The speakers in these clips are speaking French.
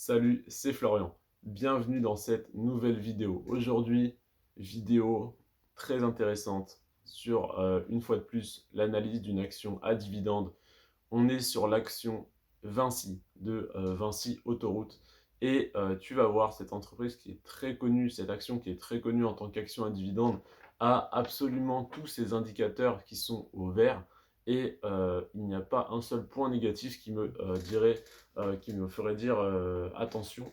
Salut, c'est Florian. Bienvenue dans cette nouvelle vidéo. Aujourd'hui, vidéo très intéressante sur, une fois de plus, l'analyse d'une action à dividende. On est sur l'action Vinci de Vinci Autoroute. Et tu vas voir, cette entreprise qui est très connue, cette action qui est très connue en tant qu'action à dividende, a absolument tous ces indicateurs qui sont au vert. Et il n'y a pas un seul point négatif qui me qui me ferait dire attention.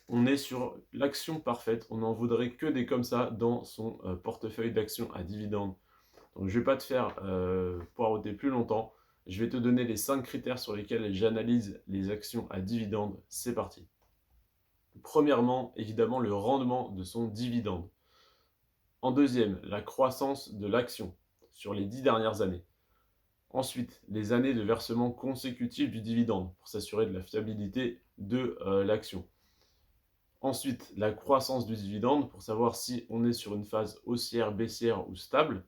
On est sur l'action parfaite. On n'en voudrait que des comme ça dans son portefeuille d'actions à dividende. Donc je ne vais pas te faire poireauter plus longtemps. Je vais te donner les 5 critères sur lesquels j'analyse les actions à dividende. C'est parti. Premièrement, évidemment, le rendement de son dividende. En deuxième, la croissance de l'action sur les 10 dernières années. Ensuite, les années de versement consécutif du dividende pour s'assurer de la fiabilité de l'action. Ensuite, la croissance du dividende pour savoir si on est sur une phase haussière, baissière ou stable.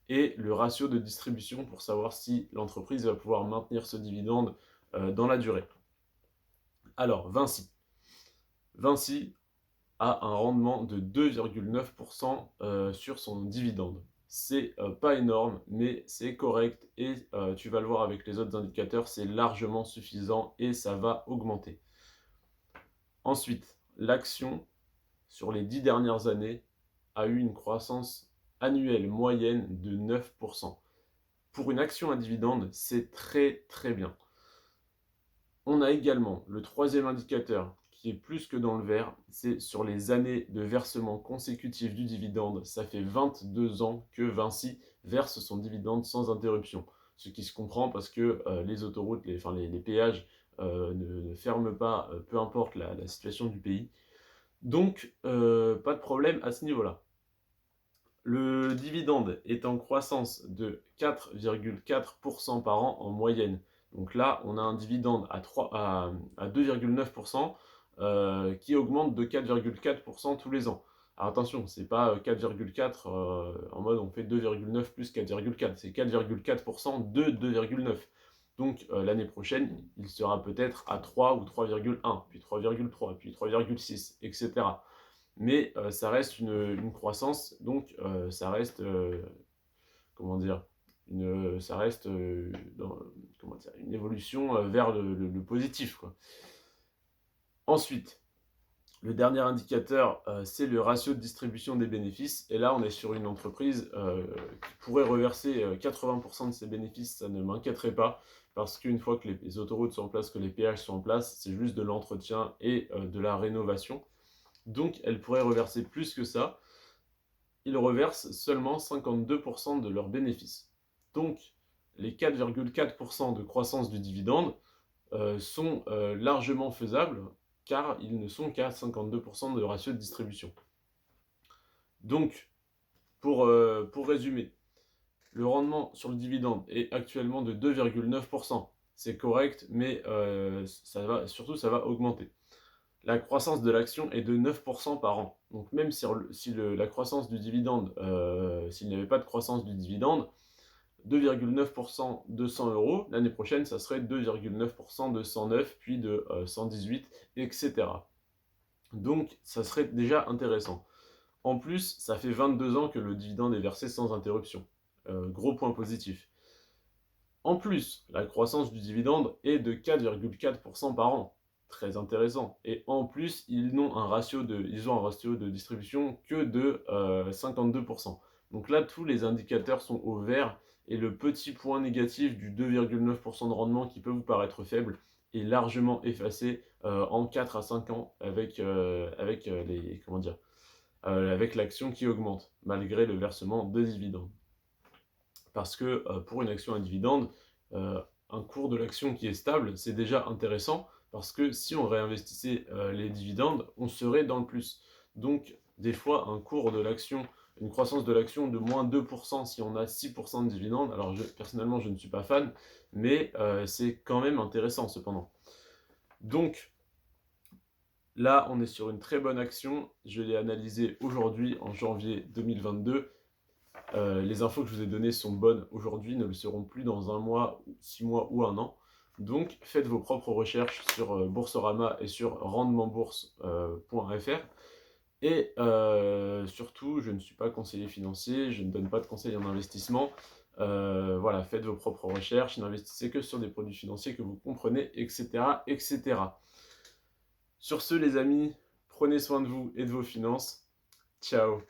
Et le ratio de distribution pour savoir si l'entreprise va pouvoir maintenir ce dividende dans la durée. Alors, Vinci. Vinci a un rendement de 2,9% sur son dividende. C'est pas énorme, mais c'est correct et tu vas le voir avec les autres indicateurs, c'est largement suffisant et ça va augmenter. Ensuite, l'action, sur les 10 dernières années, a eu une croissance annuelle moyenne de 9%. Pour une action à dividende, c'est très très bien. On a également le troisième indicateur qui est plus que dans le vert, c'est sur les années de versement consécutif du dividende. Ça fait 22 ans que Vinci verse son dividende sans interruption. Ce qui se comprend parce que les autoroutes, les péages ne ferment pas, peu importe la situation du pays. Donc, pas de problème à ce niveau-là. Le dividende est en croissance de 4,4% par an en moyenne. Donc là, on a un dividende à 2,9% qui augmente de 4,4% tous les ans. Alors attention, c'est pas 4,4 en mode on fait 2,9 plus 4,4, c'est 4,4% de 2,9. Donc l'année prochaine, il sera peut-être à 3 ou 3,1, puis 3,3, puis 3,6, etc. Mais ça reste une croissance, donc ça reste, comment dire, ça reste comment dire, une évolution vers le positif, quoi. Ensuite, le dernier indicateur, c'est le ratio de distribution des bénéfices. Et là, on est sur une entreprise qui pourrait reverser 80% de ses bénéfices, ça ne m'inquiéterait pas, parce qu'une fois que les autoroutes sont en place, que les péages sont en place, c'est juste de l'entretien et de la rénovation. Donc, elle pourrait reverser plus que ça. Ils reversent seulement 52% de leurs bénéfices. Donc, les 4,4% de croissance du dividende sont largement faisables, car ils ne sont qu'à 52% de ratio de distribution. Donc, pour résumer, le rendement sur le dividende est actuellement de 2,9%. C'est correct, mais ça va augmenter. La croissance de l'action est de 9% par an. Donc même si la croissance du dividende, s'il n'y avait pas de croissance du dividende, 2,9% de 100 euros, l'année prochaine, ça serait 2,9% de 109, puis de 118, etc. Donc ça serait déjà intéressant. En plus, ça fait 22 ans que le dividende est versé sans interruption. Gros point positif. En plus, la croissance du dividende est de 4,4% par an. Très intéressant. Et en plus, ils ont un ratio de distribution que de 52%. Donc là, tous les indicateurs sont au vert et le petit point négatif du 2,9% de rendement qui peut vous paraître faible est largement effacé en 4 à 5 ans avec, avec l'action qui augmente, malgré le versement de dividendes. Parce que pour une action à dividende, un cours de l'action qui est stable, c'est déjà intéressant, parce que si on réinvestissait les dividendes, on serait dans le plus. Donc, des fois, un cours de l'action, une croissance de l'action de moins 2% si on a 6% de dividendes, alors personnellement, je ne suis pas fan, mais c'est quand même intéressant cependant. Donc, là, on est sur une très bonne action. Je l'ai analysée aujourd'hui, en janvier 2022. Les infos que je vous ai données sont bonnes aujourd'hui, ne le seront plus dans un mois, 6 mois ou un an. Donc, faites vos propres recherches sur Boursorama et sur rendementbourse.fr. Et surtout, je ne suis pas conseiller financier, je ne donne pas de conseils en investissement. Voilà, faites vos propres recherches, n'investissez que sur des produits financiers que vous comprenez, etc., etc. Sur ce, les amis, prenez soin de vous et de vos finances. Ciao!